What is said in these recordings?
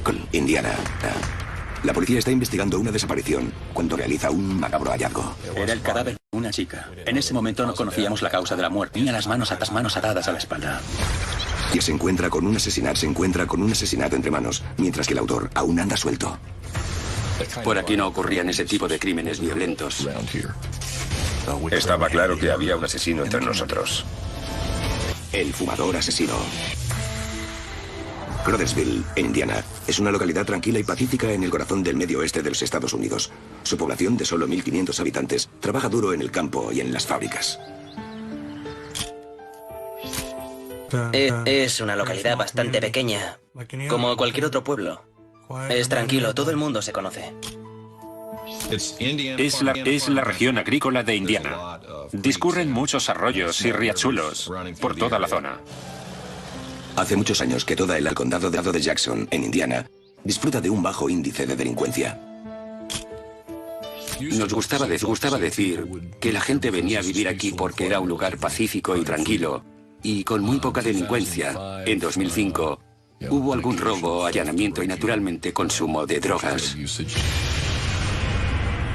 Miracle, Indiana. La policía está investigando una desaparición cuando realiza un macabro hallazgo. Era el cadáver de una chica. En ese momento no conocíamos la causa de la muerte. Tenía las manos atadas a la espalda. Y se encuentra con un asesinato entre manos, mientras que el autor aún anda suelto. Por aquí no ocurrían ese tipo de crímenes violentos. Estaba claro que había un asesino entre nosotros. El fumador asesino. Crothersville, en Indiana, es una localidad tranquila y pacífica en el corazón del medio oeste de los Estados Unidos. Su población, de solo 1.500 habitantes, trabaja duro en el campo y en las fábricas. Es una localidad bastante pequeña, como cualquier otro pueblo. Es tranquilo, todo el mundo se conoce. Es la región agrícola de Indiana. Discurren muchos arroyos y riachuelos por toda la zona. Hace muchos años que toda el condado de Jackson, en Indiana, disfruta de un bajo índice de delincuencia. Nos gustaba decir que la gente venía a vivir aquí porque era un lugar pacífico y tranquilo, y con muy poca delincuencia. En 2005 hubo algún robo, allanamiento y naturalmente consumo de drogas.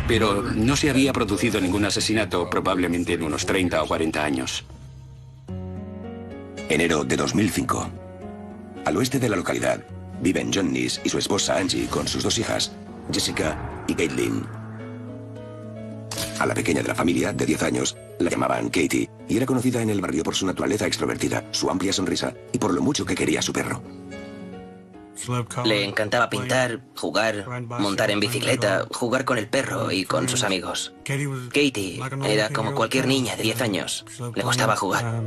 Pero no se había producido ningún asesinato probablemente en unos 30 o 40 años. Enero de 2005. Al oeste de la localidad viven John Neese y su esposa Angie con sus dos hijas, Jessica y Caitlin. A la pequeña de la familia, de 10 años, la llamaban Katie y era conocida en el barrio por su naturaleza extrovertida, su amplia sonrisa y por lo mucho que quería a su perro. Le encantaba pintar, jugar, montar en bicicleta, jugar con el perro y con sus amigos. Katie era como cualquier niña de 10 años. Le gustaba jugar.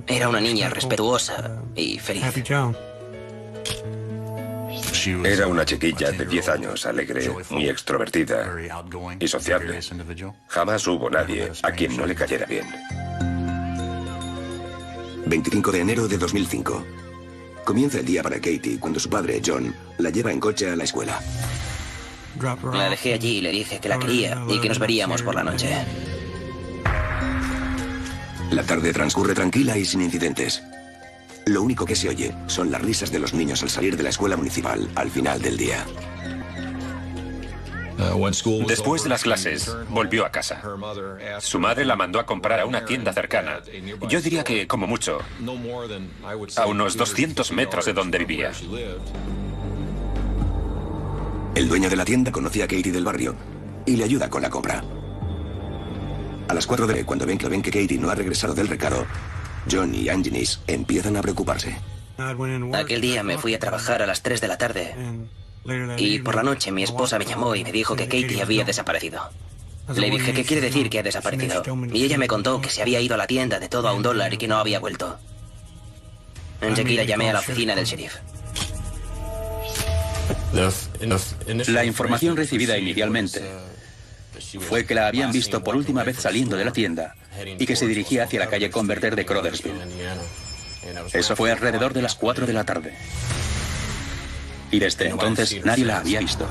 Era una niña respetuosa y feliz. Era una chiquilla de 10 años, alegre, muy extrovertida y sociable. Jamás hubo nadie a quien no le cayera bien. 25 de enero de 2005. Comienza el día para Katie cuando su padre, John, la lleva en coche a la escuela. La dejé allí y le dije que la quería y que nos veríamos por la noche. La tarde transcurre tranquila y sin incidentes. Lo único que se oye son las risas de los niños al salir de la escuela municipal al final del día. Después de las clases, volvió a casa. Su madre la mandó a comprar a una tienda cercana. Yo diría que, como mucho, a unos 200 metros de donde vivía. El dueño de la tienda conoce a Katie del barrio y le ayuda con la compra. A las 4 de cuando ven que Katie no ha regresado del recado, John y Angie Neese empiezan a preocuparse. Aquel día me fui a trabajar a las 3 de la tarde. Y por la noche mi esposa me llamó y me dijo que Katie había desaparecido. Le dije, ¿qué quiere decir que ha desaparecido? Y ella me contó que se había ido a la tienda de todo a $1 y que no había vuelto. Enseguida llamé a la oficina del sheriff. La información recibida inicialmente fue que la habían visto por última vez saliendo de la tienda y que se dirigía hacia la calle Converter de Crothersville. Eso fue alrededor de las 4 de la tarde. Y desde entonces nadie la había visto.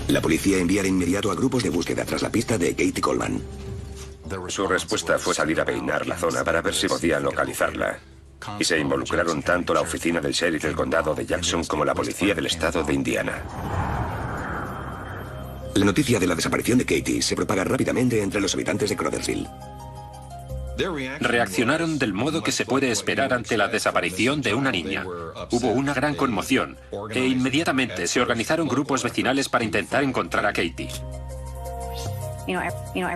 La policía envía de inmediato a grupos de búsqueda tras la pista de Katie Coleman. Su respuesta fue salir a peinar la zona para ver si podían localizarla. Y se involucraron tanto la oficina del sheriff del condado de Jackson como la policía del estado de Indiana. La noticia de la desaparición de Katie se propaga rápidamente entre los habitantes de Crothersville. Reaccionaron del modo que se puede esperar ante la desaparición de una niña. Hubo una gran conmoción e inmediatamente se organizaron grupos vecinales para intentar encontrar a Katie.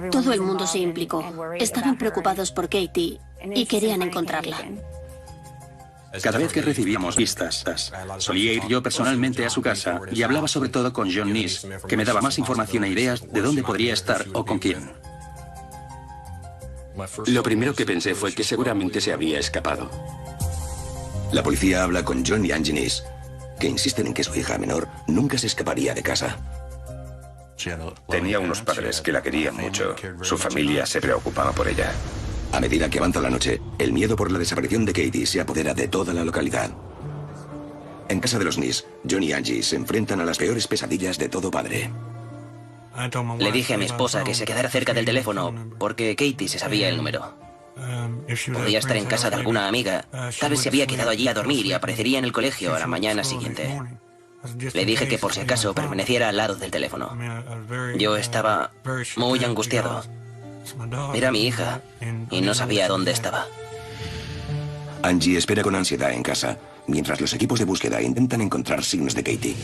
Todo el mundo se implicó. Estaban preocupados por Katie y querían encontrarla. Cada vez que recibíamos pistas, solía ir yo personalmente a su casa y hablaba sobre todo con John Neese, que me daba más información e ideas de dónde podría estar o con quién. Lo primero que pensé fue que seguramente se había escapado. La policía habla con John y Angie Neese, que insisten en que su hija menor nunca se escaparía de casa. Tenía unos padres que la querían mucho. Su familia se preocupaba por ella. A medida que avanza la noche, el miedo por la desaparición de Katie se apodera de toda la localidad. En casa de los Neese, John y Angie se enfrentan a las peores pesadillas de todo padre. Le dije a mi esposa que se quedara cerca del teléfono porque Katie se sabía el número. Podía estar en casa de alguna amiga. Tal vez se había quedado allí a dormir y aparecería en el colegio a la mañana siguiente. Le dije que por si acaso permaneciera al lado del teléfono. Yo estaba muy angustiado. Era mi hija y no sabía dónde estaba. Angie espera con ansiedad en casa, mientras los equipos de búsqueda intentan encontrar signos de Katie.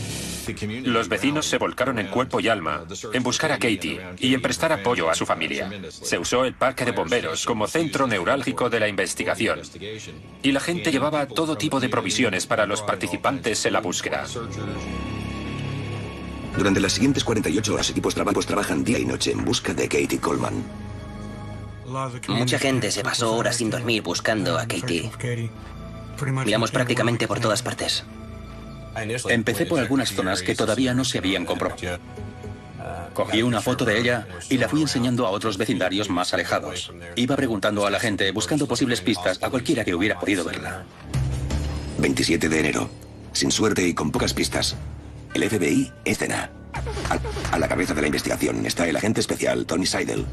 Los vecinos se volcaron en cuerpo y alma en buscar a Katie y en prestar apoyo a su familia. Se usó el parque de bomberos como centro neurálgico de la investigación. Y la gente llevaba todo tipo de provisiones para los participantes en la búsqueda. Durante las siguientes 48 horas, equipos trabajan día y noche en busca de Katie Coleman. Mucha gente se pasó horas sin dormir buscando a Katie. Miramos prácticamente por todas partes. Empecé por algunas zonas que todavía no se habían comprobado. Cogí una foto de ella y la fui enseñando a otros vecindarios más alejados. Iba preguntando a la gente, buscando posibles pistas a cualquiera que hubiera podido verla. 27 de enero. Sin suerte y con pocas pistas. El FBI escena. A la cabeza de la investigación está el agente especial Tony Seidel.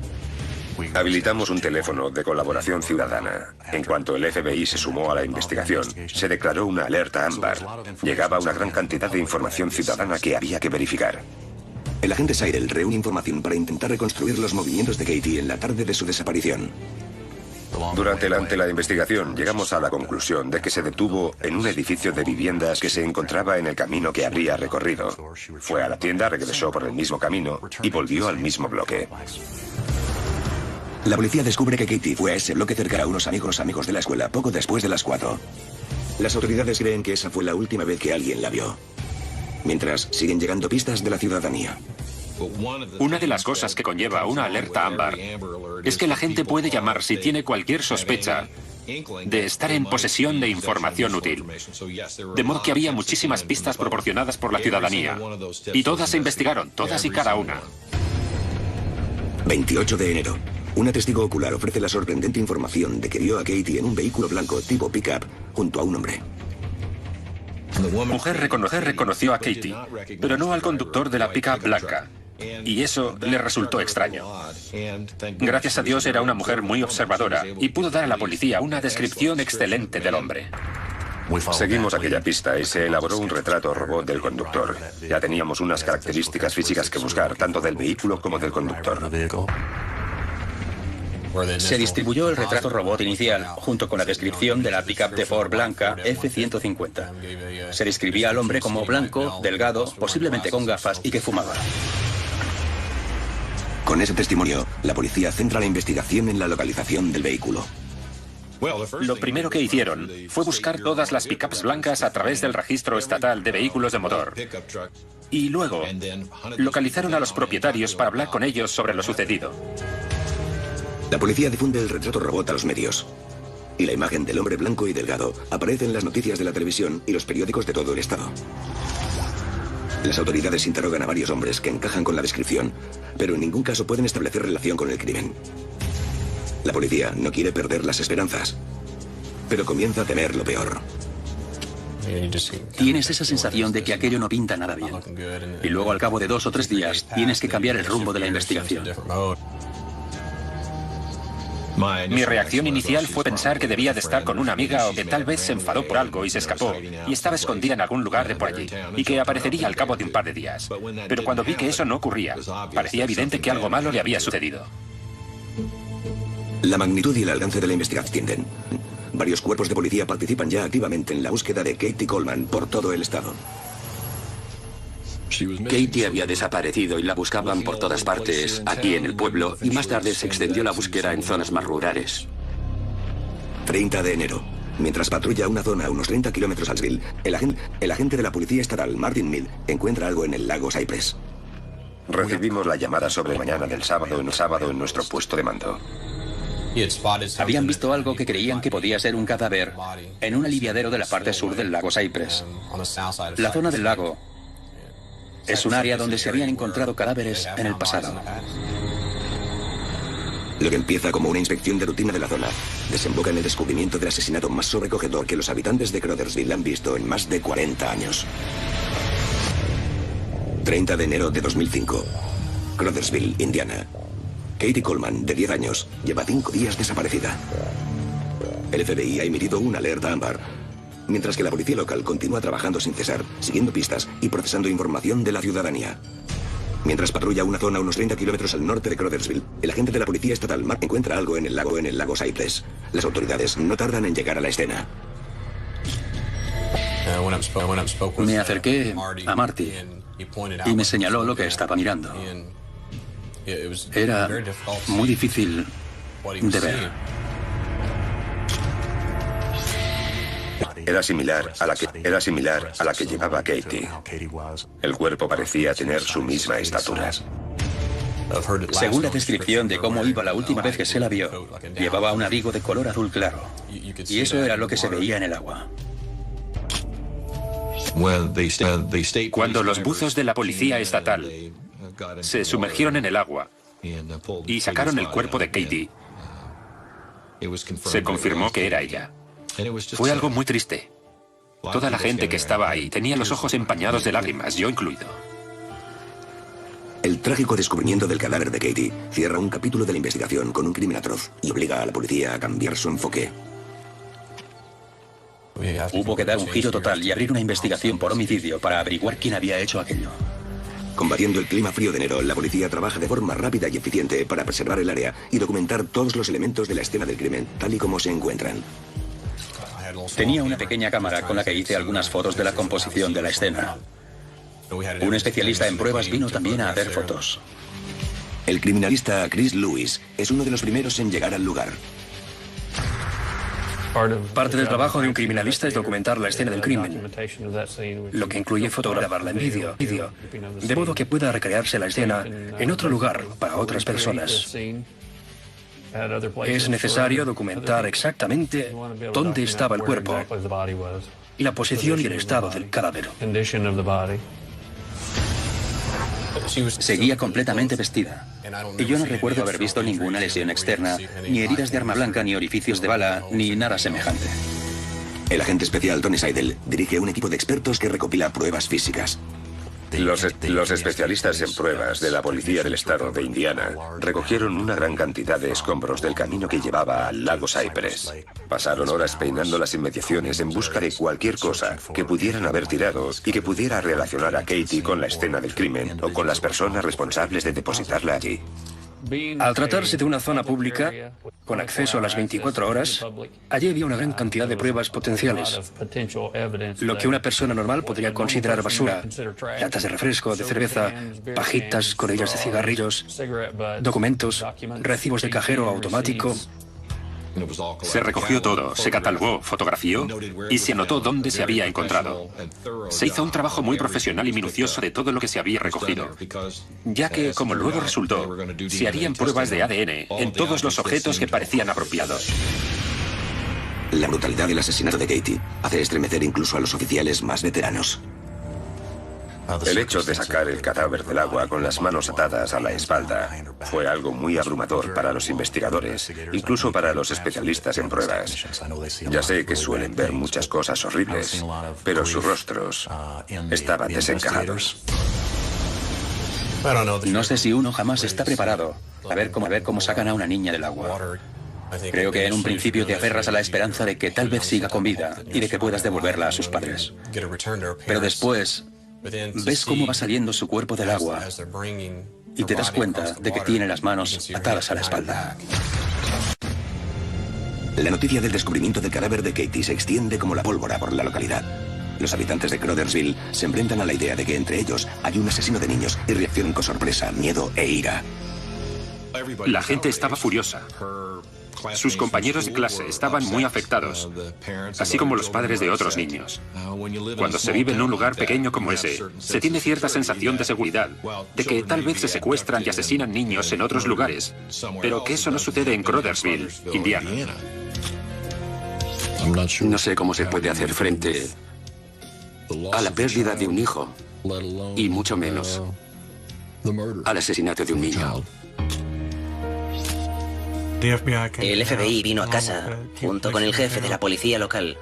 Habilitamos un teléfono de colaboración ciudadana. En cuanto el FBI se sumó a la investigación, se declaró una alerta ámbar. Llegaba una gran cantidad de información ciudadana que había que verificar. El agente Seidel reúne información para intentar reconstruir los movimientos de Katie en la tarde de su desaparición. Durante la investigación, llegamos a la conclusión de que se detuvo en un edificio de viviendas que se encontraba en el camino que habría recorrido. Fue a la tienda, regresó por el mismo camino y volvió al mismo bloque. La policía descubre que Katie fue a ese bloque cerca a unos amigos de la escuela poco después de las 4. Las autoridades creen que esa fue la última vez que alguien la vio. Mientras, siguen llegando pistas de la ciudadanía. Una de las cosas que conlleva una alerta ámbar es que la gente puede llamar si tiene cualquier sospecha de estar en posesión de información útil. De modo que había muchísimas pistas proporcionadas por la ciudadanía. Y todas se investigaron, todas y cada una. 28 de enero. Una testigo ocular ofrece la sorprendente información de que vio a Katie en un vehículo blanco tipo pick-up junto a un hombre. Mujer reconoció a Katie, pero no al conductor de la pick-up blanca. Y eso le resultó extraño. Gracias a Dios era una mujer muy observadora y pudo dar a la policía una descripción excelente del hombre. Seguimos aquella pista y se elaboró un retrato robot del conductor. Ya teníamos unas características físicas que buscar, tanto del vehículo como del conductor. Se distribuyó el retrato robot inicial junto con la descripción de la pick-up de Ford blanca F-150. Se describía al hombre como blanco, delgado, posiblemente con gafas y que fumaba. Con ese testimonio, la policía centra la investigación en la localización del vehículo. Lo primero que hicieron fue buscar todas las pick-ups blancas a través del registro estatal de vehículos de motor. Y luego localizaron a los propietarios para hablar con ellos sobre lo sucedido. La policía difunde el retrato robot a los medios. Y la imagen del hombre blanco y delgado aparece en las noticias de la televisión y los periódicos de todo el estado. Las autoridades interrogan a varios hombres que encajan con la descripción, pero en ningún caso pueden establecer relación con el crimen. La policía no quiere perder las esperanzas, pero comienza a temer lo peor. Tienes esa sensación de que aquello no pinta nada bien. Y luego al cabo de 2 o 3 días tienes que cambiar el rumbo de la investigación. Mi reacción inicial fue pensar que debía de estar con una amiga o que tal vez se enfadó por algo y se escapó y estaba escondida en algún lugar de por allí y que aparecería al cabo de un par de días. Pero cuando vi que eso no ocurría, parecía evidente que algo malo le había sucedido. La magnitud y el alcance de la investigación tienden. Varios cuerpos de policía participan ya activamente en la búsqueda de Katie Coleman por todo el estado. Katie había desaparecido y la buscaban por todas partes, aquí en el pueblo, y más tarde se extendió la búsqueda en zonas más rurales. 30 de enero. Mientras patrulla una zona a unos 30 kilómetros al sur, el agente de la policía estatal, Martin Mead, encuentra algo en el lago Cypress. Recibimos la llamada sobre mañana del sábado en nuestro puesto de mando. Habían visto algo que creían que podía ser un cadáver en un aliviadero de la parte sur del lago Cypress. La zona del lago es un área donde se habían encontrado cadáveres en el pasado. Lo que empieza como una inspección de rutina de la zona desemboca en el descubrimiento del asesinato más sobrecogedor que los habitantes de Crothersville han visto en más de 40 años. 30 de enero de 2005. Crothersville, Indiana. Katie Coleman, de 10 años, lleva 5 días desaparecida. El FBI ha emitido una alerta ámbar, mientras que la policía local continúa trabajando sin cesar, siguiendo pistas y procesando información de la ciudadanía. Mientras patrulla una zona a unos 30 kilómetros al norte de Crothersville, el agente de la policía estatal Mark encuentra algo en el lago Cypress. Las autoridades no tardan en llegar a la escena. Me acerqué a Marty y me señaló lo que estaba mirando. Era muy difícil de ver. Era similar a la que llevaba Katie. El cuerpo parecía tener su misma estatura. Según la descripción de cómo iba la última vez que se la vio, llevaba un abrigo de color azul claro. Y eso era lo que se veía en el agua. Cuando los buzos de la policía estatal se sumergieron en el agua y sacaron el cuerpo de Katie, se confirmó que era ella. Fue algo muy triste. Toda la gente que estaba ahí tenía los ojos empañados de lágrimas, yo incluido. El trágico descubrimiento del cadáver de Katie cierra un capítulo de la investigación con un crimen atroz y obliga a la policía a cambiar su enfoque. Hubo que dar un giro total y abrir una investigación por homicidio para averiguar quién había hecho aquello. Combatiendo el clima frío de enero, la policía trabaja de forma rápida y eficiente para preservar el área y documentar todos los elementos de la escena del crimen, tal y como se encuentran. Tenía una pequeña cámara con la que hice algunas fotos de la composición de la escena. Un especialista en pruebas vino también a hacer fotos. El criminalista Chris Lewis es uno de los primeros en llegar al lugar. Parte del trabajo de un criminalista es documentar la escena del crimen, lo que incluye fotografarla en vídeo, de modo que pueda recrearse la escena en otro lugar para otras personas. Es necesario documentar exactamente dónde estaba el cuerpo y la posición y el estado del cadáver. Seguía completamente vestida. Y yo no recuerdo haber visto ninguna lesión externa, ni heridas de arma blanca, ni orificios de bala, ni nada semejante. El agente especial Tony Seidel dirige un equipo de expertos que recopila pruebas físicas. Los especialistas en pruebas de la policía del estado de Indiana recogieron una gran cantidad de escombros del camino que llevaba al lago Cypress. Pasaron horas peinando las inmediaciones en busca de cualquier cosa que pudieran haber tirado y que pudiera relacionar a Katie con la escena del crimen o con las personas responsables de depositarla allí. Al tratarse de una zona pública, con acceso a las 24 horas, allí había una gran cantidad de pruebas potenciales. Lo que una persona normal podría considerar basura: latas de refresco, de cerveza, pajitas con ellas de cigarrillos, documentos, recibos de cajero automático. Se recogió todo, se catalogó, fotografió y se anotó dónde se había encontrado. Se hizo un trabajo muy profesional y minucioso de todo lo que se había recogido, ya que, como luego resultó, se harían pruebas de ADN en todos los objetos que parecían apropiados. La brutalidad del asesinato de Katie hace estremecer incluso a los oficiales más veteranos. El hecho de sacar el cadáver del agua con las manos atadas a la espalda fue algo muy abrumador para los investigadores, incluso para los especialistas en pruebas. Ya sé que suelen ver muchas cosas horribles, pero sus rostros estaban desencajados. No sé si uno jamás está preparado a ver cómo sacan a una niña del agua. Creo que en un principio te aferras a la esperanza de que tal vez siga con vida y de que puedas devolverla a sus padres. Pero después ves cómo va saliendo su cuerpo del agua y te das cuenta de que tiene las manos atadas a la espalda. La noticia del descubrimiento del cadáver de Katie se extiende como la pólvora por la localidad. Los habitantes de Crothersville se enfrentan a la idea de que entre ellos hay un asesino de niños y reaccionan con sorpresa, miedo e ira. La gente estaba furiosa. Sus compañeros de clase estaban muy afectados, así como los padres de otros niños. Cuando se vive en un lugar pequeño como ese, se tiene cierta sensación de seguridad, de que tal vez se secuestran y asesinan niños en otros lugares, pero que eso no sucede en Crothersville, Indiana. No sé cómo se puede hacer frente a la pérdida de un hijo, y mucho menos al asesinato de un niño. El FBI vino a casa junto con el jefe de la policía local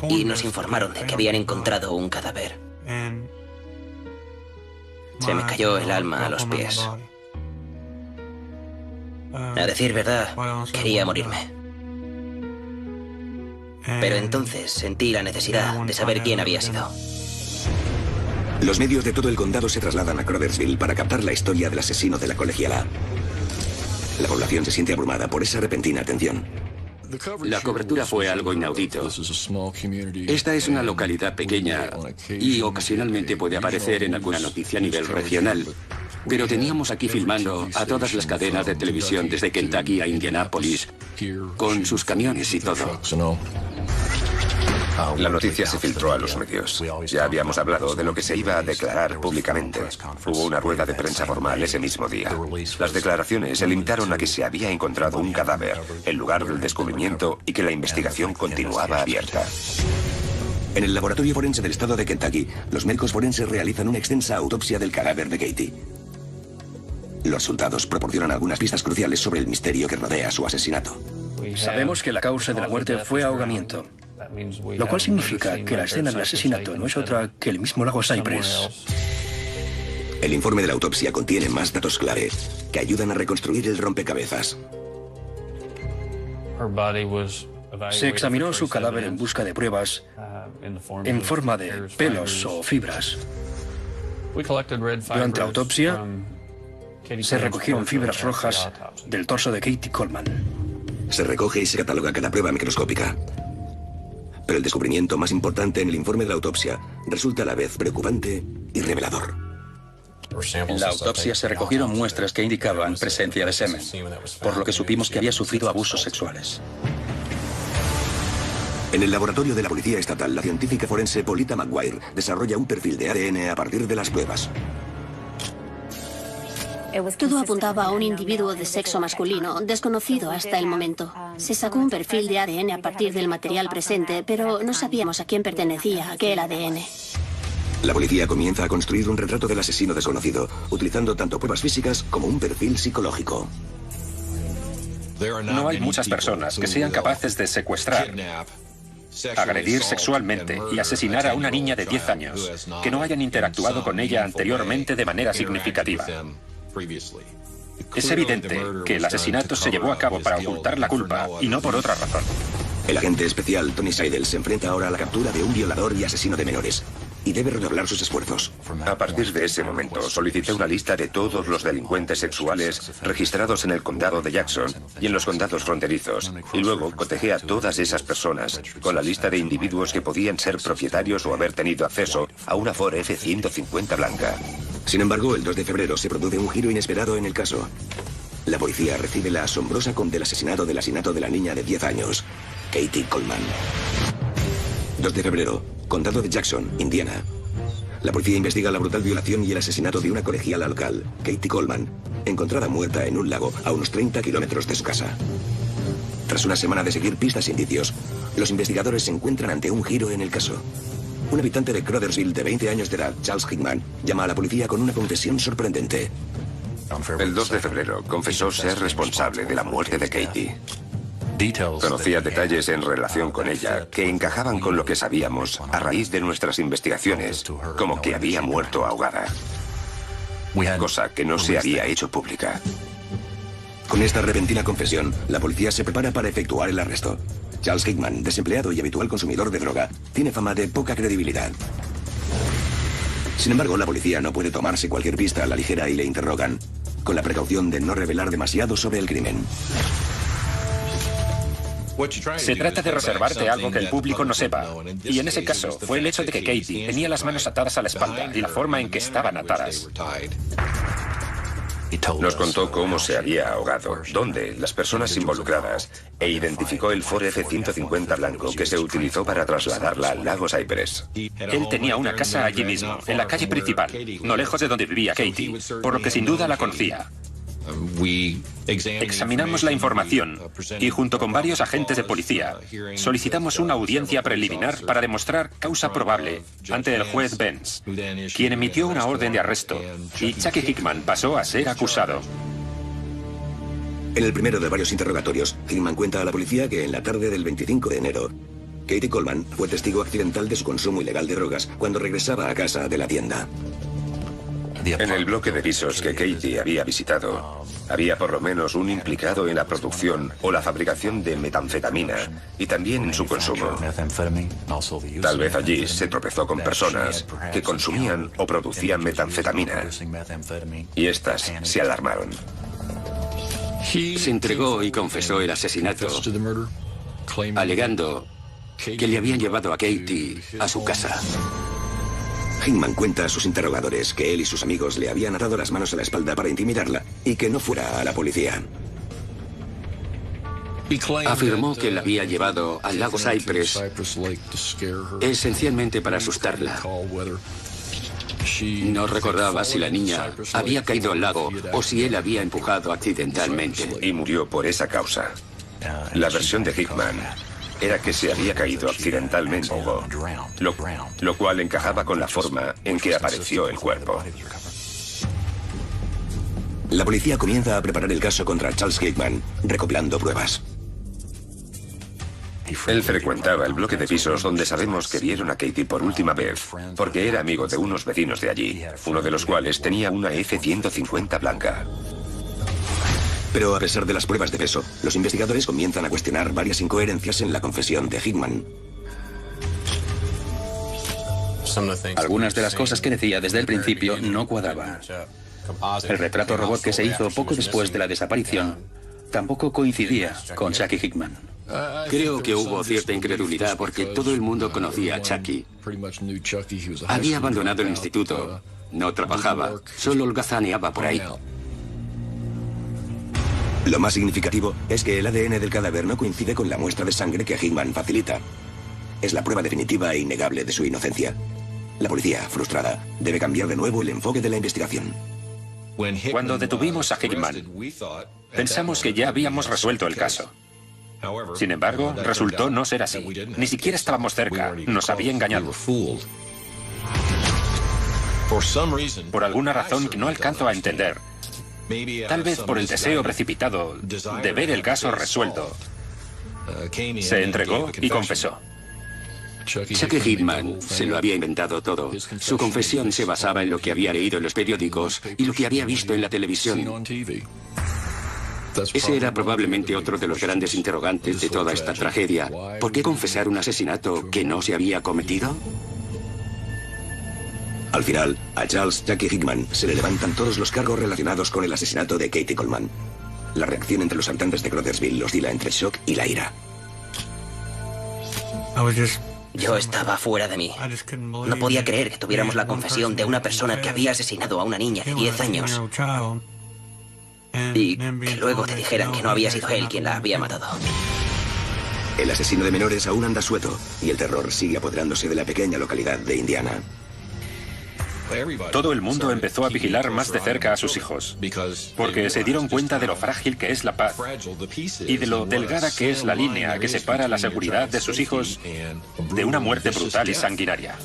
y nos informaron de que habían encontrado un cadáver. Se me cayó el alma a los pies. A decir verdad, quería morirme. Pero entonces sentí la necesidad de saber quién había sido. Los medios de todo el condado se trasladan a Crothersville para captar la historia del asesino de la colegiala. La población se siente abrumada por esa repentina atención. La cobertura fue algo inaudito. Esta es una localidad pequeña y ocasionalmente puede aparecer en alguna noticia a nivel regional. Pero teníamos aquí filmando a todas las cadenas de televisión desde Kentucky a Indianápolis, con sus camiones y todo. La noticia se filtró a los medios. Ya habíamos hablado de lo que se iba a declarar públicamente. Hubo una rueda de prensa formal ese mismo día. Las declaraciones se limitaron a que se había encontrado un cadáver, el lugar del descubrimiento y que la investigación continuaba abierta. En el laboratorio forense del estado de Kentucky, los médicos forenses realizan una extensa autopsia del cadáver de Katie. Los resultados proporcionan algunas pistas cruciales sobre el misterio que rodea su asesinato. Sabemos que la causa de la muerte fue ahogamiento, lo cual significa que la escena del asesinato no es otra que el mismo lago Cypress. El informe de la autopsia contiene más datos clave que ayudan a reconstruir el rompecabezas. Se examinó su cadáver en busca de pruebas en forma de pelos o fibras. Durante la autopsia, se recogieron fibras rojas del torso de Katie Coleman. Se recoge y se cataloga cada prueba microscópica. Pero el descubrimiento más importante en el informe de la autopsia resulta a la vez preocupante y revelador. En la autopsia se recogieron muestras que indicaban presencia de semen, por lo que supimos que había sufrido abusos sexuales. En el laboratorio de la Policía Estatal, la científica forense Polita McGuire desarrolla un perfil de ADN a partir de las pruebas. Todo apuntaba a un individuo de sexo masculino, desconocido hasta el momento. Se sacó un perfil de ADN a partir del material presente, pero no sabíamos a quién pertenecía aquel ADN. La policía comienza a construir un retrato del asesino desconocido, utilizando tanto pruebas físicas como un perfil psicológico. No hay muchas personas que sean capaces de secuestrar, agredir sexualmente y asesinar a una niña de 10 años que no hayan interactuado con ella anteriormente de manera significativa. Es evidente que el asesinato se llevó a cabo para ocultar la culpa y no por otra razón. El agente especial Tony Seidel se enfrenta ahora a la captura de un violador y asesino de menores y debe redoblar sus esfuerzos. A partir de ese momento, solicité una lista de todos los delincuentes sexuales registrados en el condado de Jackson y en los condados fronterizos, y luego cotejé a todas esas personas con la lista de individuos que podían ser propietarios o haber tenido acceso a una Ford F-150 blanca. Sin embargo, el 2 de febrero se produce un giro inesperado en el caso. La policía recibe la asombrosa del asesinato de la niña de 10 años, Katie Coleman. 2 de febrero, condado de Jackson, Indiana. La policía investiga la brutal violación y el asesinato de una colegiala local, Katie Coleman, encontrada muerta en un lago a unos 30 kilómetros de su casa. Tras una semana de seguir pistas e indicios, los investigadores se encuentran ante un giro en el caso. Un habitante de Crothersville de 20 años de edad, Charles Hickman, llama a la policía con una confesión sorprendente. El 2 de febrero confesó ser responsable de la muerte de Katie. Conocía detalles en relación con ella que encajaban con lo que sabíamos a raíz de nuestras investigaciones, como que había muerto ahogada, cosa que no se había hecho pública. Con esta repentina confesión, la policía se prepara para efectuar el arresto. Charles Hickman, desempleado y habitual consumidor de droga, tiene fama de poca credibilidad. Sin embargo, la policía no puede tomarse cualquier pista a la ligera y le interrogan, con la precaución de no revelar demasiado sobre el crimen. Se trata de reservarte algo que el público no sepa. Y en ese caso fue el hecho de que Katie tenía las manos atadas a la espalda y la forma en que estaban atadas. Nos contó cómo se había ahogado, dónde, las personas involucradas, e identificó el Ford F-150 blanco que se utilizó para trasladarla al lago Cypress. Él tenía una casa allí mismo, en la calle principal, no lejos de donde vivía Katie, por lo que sin duda la conocía. Examinamos la información y junto con varios agentes de policía solicitamos una audiencia preliminar para demostrar causa probable ante el juez Benz, quien emitió una orden de arresto y Chucky Hickman pasó a ser acusado. En el primero de varios interrogatorios, Hickman cuenta a la policía que en la tarde del 25 de enero, Katie Coleman fue testigo accidental de su consumo ilegal de drogas cuando regresaba a casa de la tienda. En el bloque de pisos que Katie había visitado, había por lo menos un implicado en la producción o la fabricación de metanfetamina y también en su consumo. Tal vez allí se tropezó con personas que consumían o producían metanfetamina y estas se alarmaron. Se entregó y confesó el asesinato, alegando que le habían llevado a Katie a su casa. Hickman cuenta a sus interrogadores que él y sus amigos le habían atado las manos a la espalda para intimidarla y que no fuera a la policía. Afirmó que la había llevado al lago Cypress esencialmente para asustarla. No recordaba si la niña había caído al lago o si él había empujado accidentalmente. Y murió por esa causa. La versión de Hickman era que se había caído accidentalmente, lo cual encajaba con la forma en que apareció el cuerpo. La policía comienza a preparar el caso contra Charles Hickman, recopilando pruebas. Él frecuentaba el bloque de pisos donde sabemos que vieron a Katie por última vez, porque era amigo de unos vecinos de allí, uno de los cuales tenía una F-150 blanca. Pero a pesar de las pruebas de peso, los investigadores comienzan a cuestionar varias incoherencias en la confesión de Hickman. Algunas de las cosas que decía desde el principio no cuadraban. El retrato robot que se hizo poco después de la desaparición tampoco coincidía con Chucky Hickman. Creo que hubo cierta incredulidad porque todo el mundo conocía a Chucky. Había abandonado el instituto, no trabajaba, solo holgazaneaba por ahí. Lo más significativo es que el ADN del cadáver no coincide con la muestra de sangre que Hickman facilita. Es la prueba definitiva e innegable de su inocencia. La policía, frustrada, debe cambiar de nuevo el enfoque de la investigación. Cuando detuvimos a Hickman, pensamos que ya habíamos resuelto el caso. Sin embargo, resultó no ser así. Ni siquiera estábamos cerca. Nos había engañado. Por alguna razón que no alcanzo a entender, tal vez por el deseo precipitado de ver el caso resuelto, se entregó y confesó. Chucky Hickman se lo había inventado todo. Su confesión se basaba en lo que había leído en los periódicos y lo que había visto en la televisión. Ese era probablemente otro de los grandes interrogantes de toda esta tragedia. ¿Por qué confesar un asesinato que no se había cometido? Al final, a Charles Chucky Hickman se le levantan todos los cargos relacionados con el asesinato de Katie Coleman. La reacción entre los habitantes de Crothersville oscila entre el shock y la ira. Yo estaba fuera de mí. No podía creer que tuviéramos la confesión de una persona que había asesinado a una niña de 10 años. Y que luego te dijeran que no había sido él quien la había matado. El asesino de menores aún anda suelto y el terror sigue apoderándose de la pequeña localidad de Indiana. Todo el mundo empezó a vigilar más de cerca a sus hijos, porque se dieron cuenta de lo frágil que es la paz y de lo delgada que es la línea que separa la seguridad de sus hijos de una muerte brutal y sanguinaria.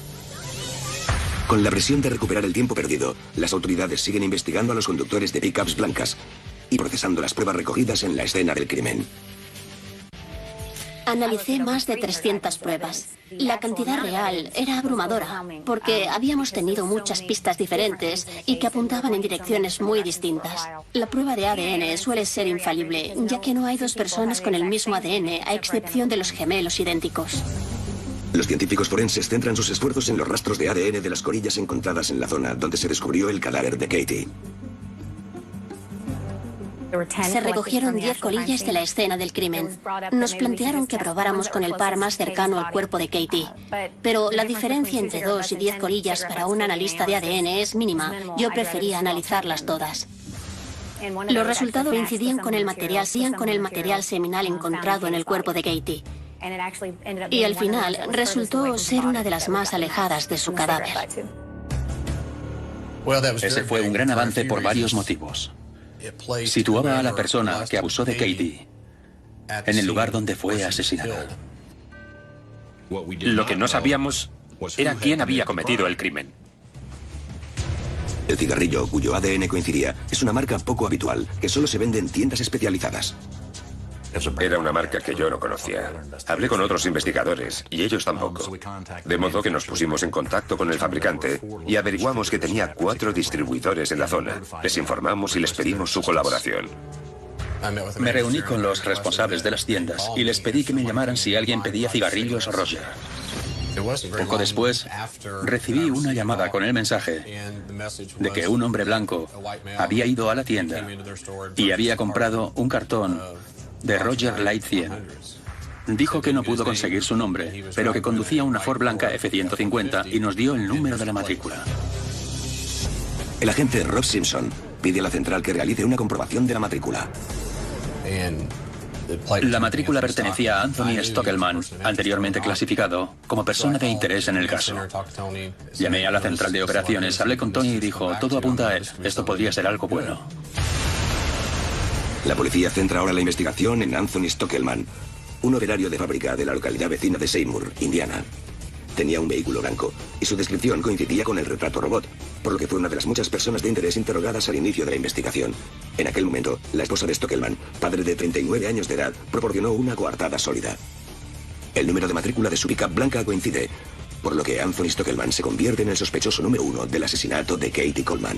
Con la presión de recuperar el tiempo perdido, las autoridades siguen investigando a los conductores de pickups blancas y procesando las pruebas recogidas en la escena del crimen. Analicé más de 300 pruebas. La cantidad real era abrumadora, porque habíamos tenido muchas pistas diferentes y que apuntaban en direcciones muy distintas. La prueba de ADN suele ser infalible, ya que no hay dos personas con el mismo ADN, a excepción de los gemelos idénticos. Los científicos forenses centran sus esfuerzos en los rastros de ADN de las colillas encontradas en la zona donde se descubrió el cadáver de Katie. Se recogieron 10 colillas de la escena del crimen. Nos plantearon que probáramos con el par más cercano al cuerpo de Katie. Pero la diferencia entre 2 y 10 colillas para un analista de ADN es mínima. Yo prefería analizarlas todas. Los resultados coincidían con el material seminal encontrado en el cuerpo de Katie. Y al final resultó ser una de las más alejadas de su cadáver. Ese fue un gran avance por varios motivos. Situaba a la persona que abusó de Katie en el lugar donde fue asesinada. Lo que no sabíamos era quién había cometido el crimen. El cigarrillo, cuyo ADN coincidía, es una marca poco habitual que solo se vende en tiendas especializadas. Era una marca que yo no conocía. Hablé con otros investigadores y ellos tampoco. De modo que nos pusimos en contacto con el fabricante y averiguamos que tenía 4 distribuidores en la zona. Les informamos y les pedimos su colaboración. Me reuní con los responsables de las tiendas y les pedí que me llamaran si alguien pedía cigarrillos Roger. Poco después, recibí una llamada con el mensaje de que un hombre blanco había ido a la tienda y había comprado un cartón de Roger Light 100. Dijo que no pudo conseguir su nombre, pero que conducía una Ford blanca F-150 y nos dio el número de la matrícula. El agente Rob Simpson pide a la central que realice una comprobación de la matrícula. La matrícula pertenecía a Anthony Stockelman, anteriormente clasificado como persona de interés en el caso. Llamé a la central de operaciones, hablé con Tony y dijo, todo apunta a él, esto podría ser algo bueno. La policía centra ahora la investigación en Anthony Stockelman, un operario de fábrica de la localidad vecina de Seymour, Indiana. Tenía un vehículo blanco y su descripción coincidía con el retrato robot, por lo que fue una de las muchas personas de interés interrogadas al inicio de la investigación. En aquel momento, la esposa de Stockelman, padre de 39 años de edad, proporcionó una coartada sólida. El número de matrícula de su pick-up blanca coincide, por lo que Anthony Stockelman se convierte en el sospechoso número 1 del asesinato de Katie Coleman.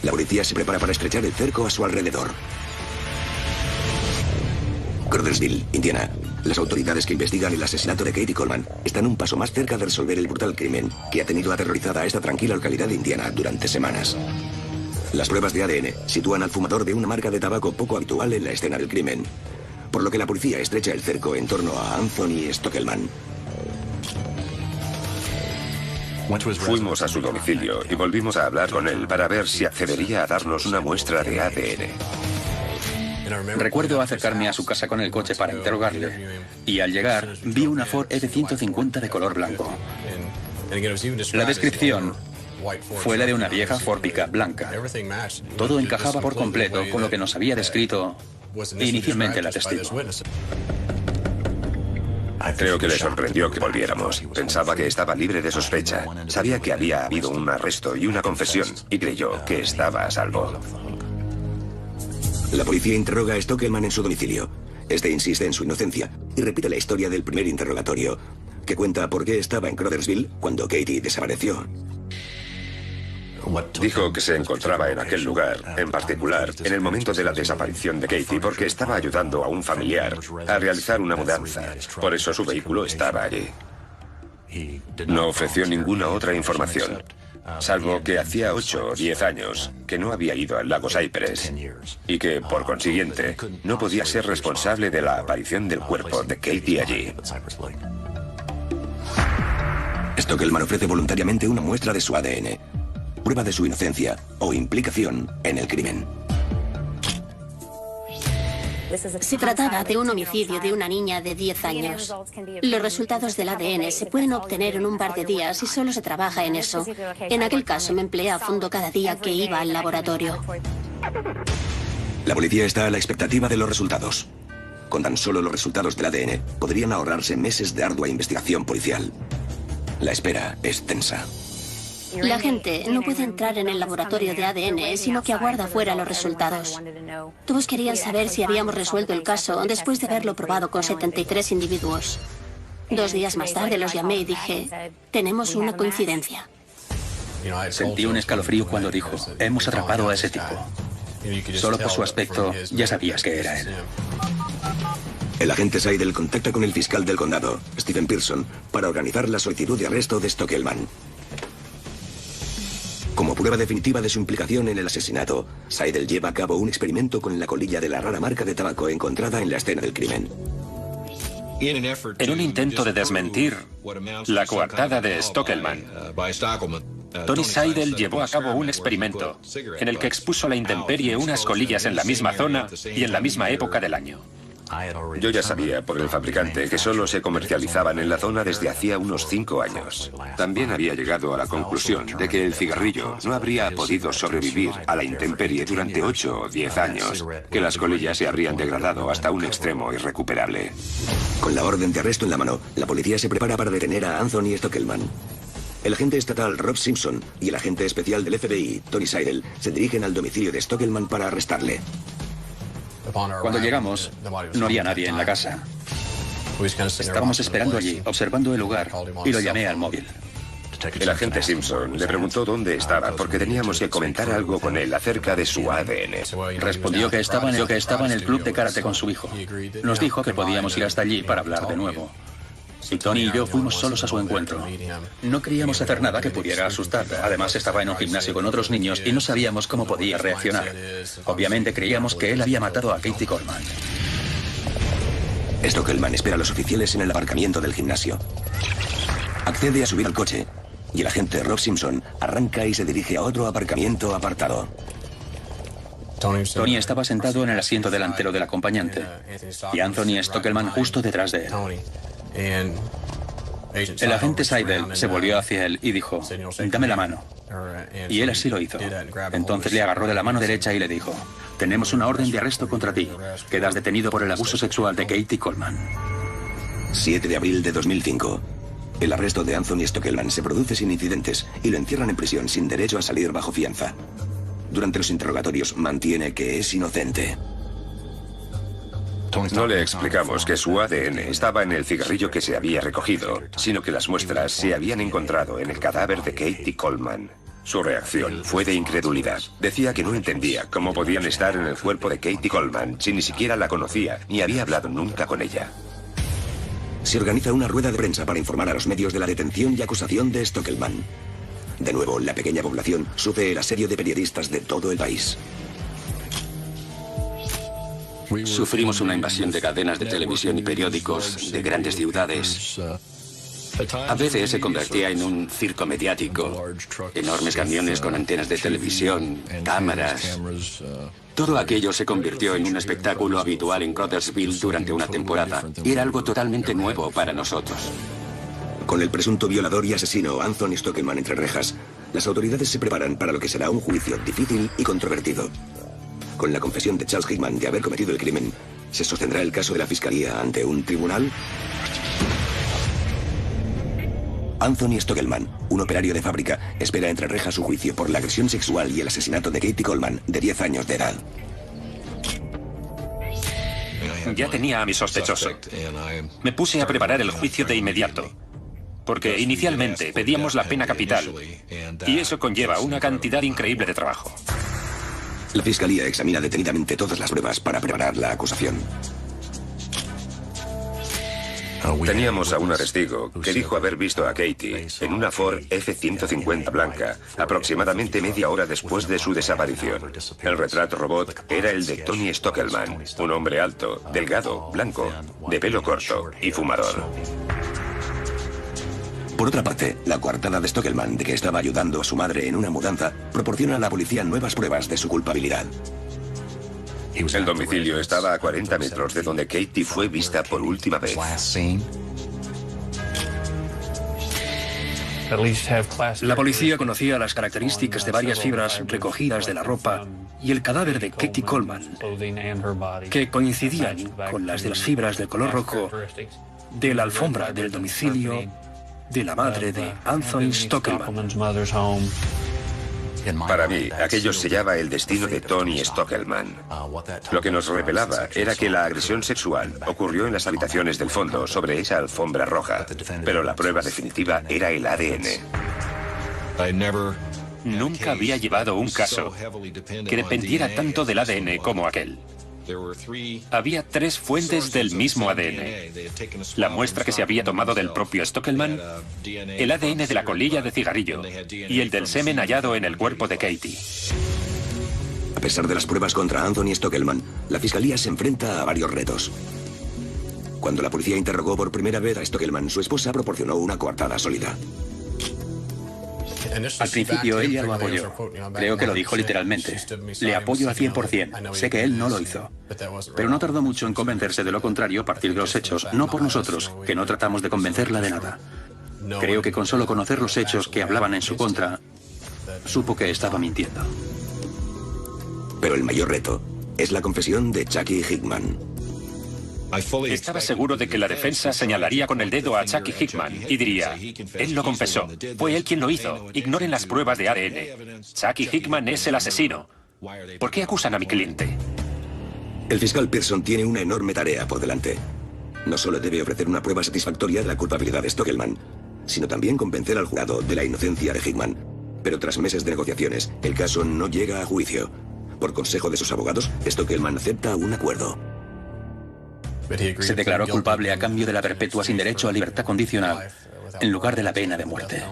La policía se prepara para estrechar el cerco a su alrededor. Crothersville, Indiana. Las autoridades que investigan el asesinato de Katie Coleman están un paso más cerca de resolver el brutal crimen que ha tenido aterrorizada a esta tranquila localidad de Indiana durante semanas. Las pruebas de ADN sitúan al fumador de una marca de tabaco poco habitual en la escena del crimen, por lo que la policía estrecha el cerco en torno a Anthony Stockelman. Fuimos a su domicilio y volvimos a hablar con él para ver si accedería a darnos una muestra de ADN. Recuerdo acercarme a su casa con el coche para interrogarle, y al llegar vi una Ford F-150 de color blanco. La descripción fue la de una vieja Ford pickup blanca. Todo encajaba por completo con lo que nos había descrito inicialmente la testigo. Creo que le sorprendió que volviéramos. Pensaba que estaba libre de sospecha. Sabía que había habido un arresto y una confesión, y creyó que estaba a salvo. La policía interroga a Stockelman en su domicilio. Este insiste en su inocencia y repite la historia del primer interrogatorio, que cuenta por qué estaba en Crothersville cuando Katie desapareció. Dijo que se encontraba en aquel lugar, en particular, en el momento de la desaparición de Katie, porque estaba ayudando a un familiar a realizar una mudanza. Por eso su vehículo estaba allí. No ofreció ninguna otra información, salvo que hacía 8 o 10 años que no había ido al lago Cypress y que, por consiguiente, no podía ser responsable de la aparición del cuerpo de Katie allí. Stockelman ofrece voluntariamente una muestra de su ADN, prueba de su inocencia o implicación en el crimen. Se trataba de un homicidio de una niña de 10 años. Los resultados del ADN se pueden obtener en un par de días y solo se trabaja en eso. En aquel caso me empleé a fondo cada día que iba al laboratorio. La policía está a la expectativa de los resultados. Con tan solo los resultados del ADN, podrían ahorrarse meses de ardua investigación policial. La espera es tensa. La gente no puede entrar en el laboratorio de ADN, sino que aguarda fuera los resultados. Todos querían saber si habíamos resuelto el caso después de haberlo probado con 73 individuos. 2 días más tarde los llamé y dije, tenemos una coincidencia. Sentí un escalofrío cuando dijo, hemos atrapado a ese tipo. Solo por su aspecto ya sabías que era él. El agente Seidel contacta con el fiscal del condado, Stephen Pearson, para organizar la solicitud de arresto de Stockelman. Como prueba definitiva de su implicación en el asesinato, Seidel lleva a cabo un experimento con la colilla de la rara marca de tabaco encontrada en la escena del crimen. En un intento de desmentir la coartada de Stockelman, Tony Seidel llevó a cabo un experimento en el que expuso a la intemperie unas colillas en la misma zona y en la misma época del año. Yo ya sabía por el fabricante que solo se comercializaban en la zona desde hacía unos 5 años. También había llegado a la conclusión de que el cigarrillo no habría podido sobrevivir a la intemperie durante 8 o 10 años, que las colillas se habrían degradado hasta un extremo irrecuperable. Con la orden de arresto en la mano, la policía se prepara para detener a Anthony Stockelman. El agente estatal Rob Simpson y el agente especial del FBI, Tony Seidel, se dirigen al domicilio de Stockelman para arrestarle. Cuando llegamos, no había nadie en la casa. Estábamos esperando allí, observando el lugar, y lo llamé al móvil. El agente Simpson le preguntó dónde estaba porque teníamos que comentar algo con él acerca de su ADN. Respondió que estaba en el club de karate con su hijo. Nos dijo que podíamos ir hasta allí para hablar de nuevo. Y Tony y yo fuimos solos a su encuentro. No queríamos hacer nada que pudiera asustar. Además, estaba en un gimnasio con otros niños y no sabíamos cómo podía reaccionar. Obviamente creíamos que él había matado a Katie Coleman. Stockelman espera a los oficiales en el aparcamiento del gimnasio. Accede a subir al coche y el agente Rob Simpson arranca y se dirige a otro aparcamiento apartado. Tony estaba sentado en el asiento delantero del acompañante y Anthony Stockelman justo detrás de él. El agente Seidel se volvió hacia él y dijo: dame la mano. Y él así lo hizo. Entonces le agarró de la mano derecha y le dijo: tenemos una orden de arresto contra ti. Quedas detenido por el abuso sexual de Katie Coleman. 7 de abril de 2005. El arresto de Anthony Stockelman se produce sin incidentes y lo encierran en prisión sin derecho a salir bajo fianza. Durante los interrogatorios mantiene que es inocente. No le explicamos que su ADN estaba en el cigarrillo que se había recogido, sino que las muestras se habían encontrado en el cadáver de Katie Coleman. Su reacción fue de incredulidad. Decía que no entendía cómo podían estar en el cuerpo de Katie Coleman si ni siquiera la conocía ni había hablado nunca con ella. Se organiza una rueda de prensa para informar a los medios de la detención y acusación de Stockelman. De nuevo, la pequeña población sufre el asedio de periodistas de todo el país. Sufrimos una invasión de cadenas de televisión y periódicos de grandes ciudades. ABC se convertía en un circo mediático. Enormes camiones con antenas de televisión, cámaras. Todo aquello se convirtió en un espectáculo habitual en Crothersville durante una temporada. Y era algo totalmente nuevo para nosotros. Con el presunto violador y asesino Anthony Stockelman entre rejas, las autoridades se preparan para lo que será un juicio difícil y controvertido. Con la confesión de Charles Hickman de haber cometido el crimen, ¿se sostendrá el caso de la fiscalía ante un tribunal? Anthony Stockelman, un operario de fábrica, espera entre rejas su juicio por la agresión sexual y el asesinato de Katie Coleman, de 10 años de edad. Ya tenía a mi sospechoso. Me puse a preparar el juicio de inmediato, porque inicialmente pedíamos la pena capital, y eso conlleva una cantidad increíble de trabajo. La fiscalía examina detenidamente todas las pruebas para preparar la acusación. Teníamos a un testigo que dijo haber visto a Katie en una Ford F-150 blanca, aproximadamente media hora después de su desaparición. El retrato robot era el de Tony Stockelman, un hombre alto, delgado, blanco, de pelo corto y fumador. Por otra parte, la coartada de Stockelman de que estaba ayudando a su madre en una mudanza proporciona a la policía nuevas pruebas de su culpabilidad. El domicilio estaba a 40 metros de donde Katie fue vista por última vez. La policía conocía las características de varias fibras recogidas de la ropa y el cadáver de Katie Coleman, que coincidían con las de las fibras de color rojo de la alfombra del domicilio de la madre de Anthony Stockelman. Para mí, aquello sellaba el destino de Tony Stockelman. Lo que nos revelaba era que la agresión sexual ocurrió en las habitaciones del fondo, sobre esa alfombra roja. Pero la prueba definitiva era el ADN. Nunca había llevado un caso que dependiera tanto del ADN como aquel. Había 3 fuentes del mismo ADN. La muestra que se había tomado del propio Stockelman, el ADN de la colilla de cigarrillo y el del semen hallado en el cuerpo de Katie. A pesar de las pruebas contra Anthony Stockelman, la fiscalía se enfrenta a varios retos. Cuando la policía interrogó por primera vez a Stockelman, su esposa proporcionó una coartada sólida. Al principio ella lo apoyó. Creo que lo dijo literalmente. Le apoyo al 100%. Sé que él no lo hizo. Pero no tardó mucho en convencerse de lo contrario a partir de los hechos, no por nosotros, que no tratamos de convencerla de nada. Creo que con solo conocer los hechos que hablaban en su contra, supo que estaba mintiendo. Pero el mayor reto es la confesión de Chucky Hickman. Estaba seguro de que la defensa señalaría con el dedo a Chucky Hickman y diría: él lo confesó, fue él quien lo hizo, ignoren las pruebas de ADN. Chucky Hickman es el asesino. ¿Por qué acusan a mi cliente? El fiscal Pearson tiene una enorme tarea por delante. No solo debe ofrecer una prueba satisfactoria de la culpabilidad de Stockelman, sino también convencer al jurado de la inocencia de Hickman. Pero tras meses de negociaciones, el caso no llega a juicio. Por consejo de sus abogados, Stockelman acepta un acuerdo. Se declaró culpable a cambio de la perpetua sin derecho a libertad condicional, en lugar de la pena de muerte.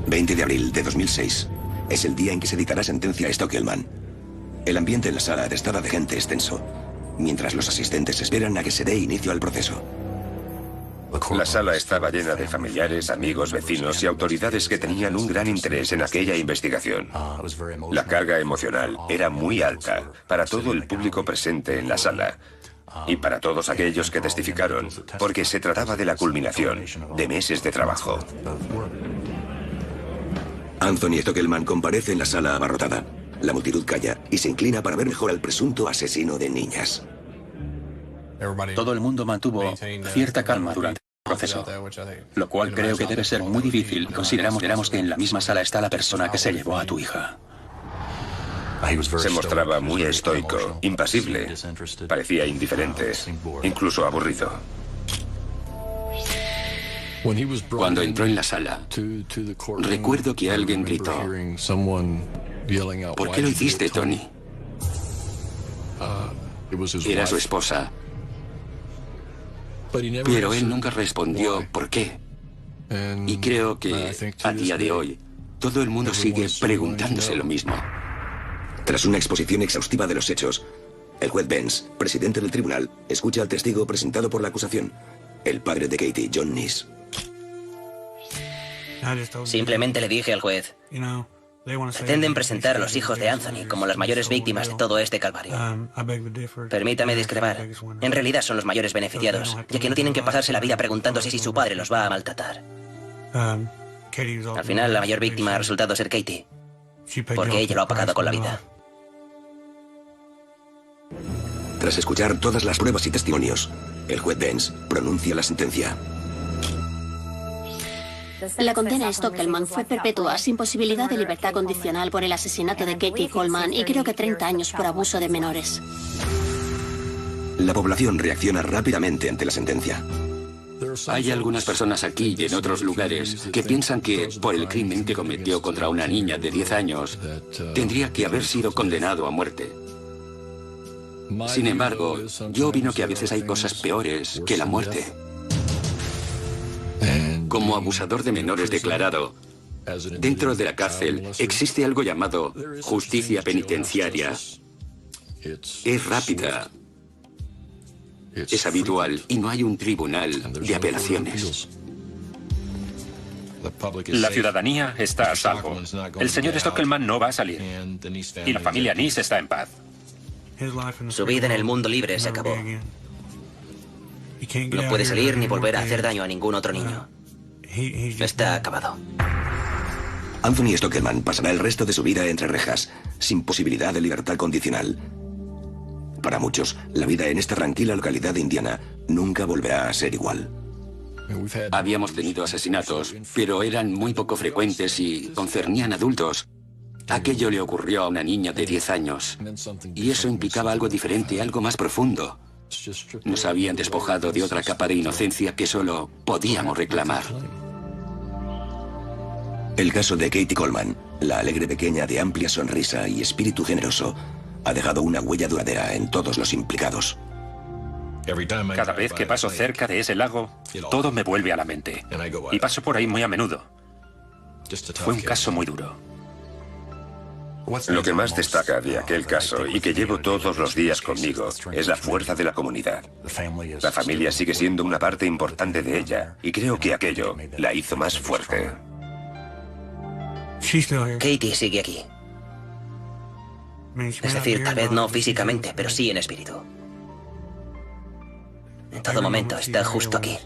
20 de abril de 2006. Es el día en que se dictará sentencia a Stockelman. El ambiente en la sala atestada de gente es tenso, mientras los asistentes esperan a que se dé inicio al proceso. La sala estaba llena de familiares, amigos, vecinos y autoridades que tenían un gran interés en aquella investigación. La carga emocional era muy alta para todo el público presente en la sala y para todos aquellos que testificaron, porque se trataba de la culminación de meses de trabajo. Anthony Stockelman comparece en la sala abarrotada. La multitud calla y se inclina para ver mejor al presunto asesino de niñas. Todo el mundo mantuvo cierta calma durante el proceso, lo cual creo que debe ser muy difícil. Consideramos que en la misma sala está la persona que se llevó a tu hija. Se mostraba muy estoico, impasible. Parecía indiferente, incluso aburrido. Cuando entró en la sala, recuerdo que alguien gritó: ¿por qué lo hiciste, Tony? Era su esposa. Pero él nunca respondió por qué. Y creo que a día de hoy todo el mundo sigue preguntándose lo mismo. Tras una exposición exhaustiva de los hechos, el juez Benz, presidente del tribunal, escucha al testigo presentado por la acusación, el padre de Katie, John Nice. Simplemente le dije al juez: pretenden presentar a los hijos de Anthony como las mayores víctimas de todo este calvario. Permítame discrepar. En realidad son los mayores beneficiados, ya que no tienen que pasarse la vida preguntándose si su padre los va a maltratar. Al final, la mayor víctima ha resultado ser Katie, porque ella lo ha pagado con la vida. Tras escuchar todas las pruebas y testimonios, el juez Benz pronuncia la sentencia. La condena a Stockelman fue perpetua, sin posibilidad de libertad condicional por el asesinato de Katie Coleman y creo que 30 años por abuso de menores. La población reacciona rápidamente ante la sentencia. Hay algunas personas aquí y en otros lugares que piensan que, por el crimen que cometió contra una niña de 10 años, tendría que haber sido condenado a muerte. Sin embargo, yo opino que a veces hay cosas peores que la muerte. Como abusador de menores declarado, dentro de la cárcel existe algo llamado justicia penitenciaria. Es rápida, es habitual y no hay un tribunal de apelaciones. La ciudadanía está a salvo. El señor Stockelman no va a salir. Y la familia Nice está en paz. Su vida en el mundo libre se acabó. No puede salir ni volver a hacer daño a ningún otro niño. Está acabado. Anthony Stockelman pasará el resto de su vida entre rejas, sin posibilidad de libertad condicional. Para muchos, la vida en esta tranquila localidad de Indiana nunca volverá a ser igual. Habíamos tenido asesinatos, pero eran muy poco frecuentes y concernían adultos. Aquello le ocurrió a una niña de 10 años. Y eso implicaba algo diferente, algo más profundo. Nos habían despojado de otra capa de inocencia que solo podíamos reclamar. El caso de Katie Coleman, la alegre pequeña de amplia sonrisa y espíritu generoso, ha dejado una huella duradera en todos los implicados. Cada vez que paso cerca de ese lago, todo me vuelve a la mente. Y paso por ahí muy a menudo. Fue un caso muy duro. Lo que más destaca de aquel caso y que llevo todos los días conmigo es la fuerza de la comunidad. La familia sigue siendo una parte importante de ella y creo que aquello la hizo más fuerte. Katie sigue aquí. Es decir, tal vez no físicamente, pero sí en espíritu. En todo momento está justo aquí.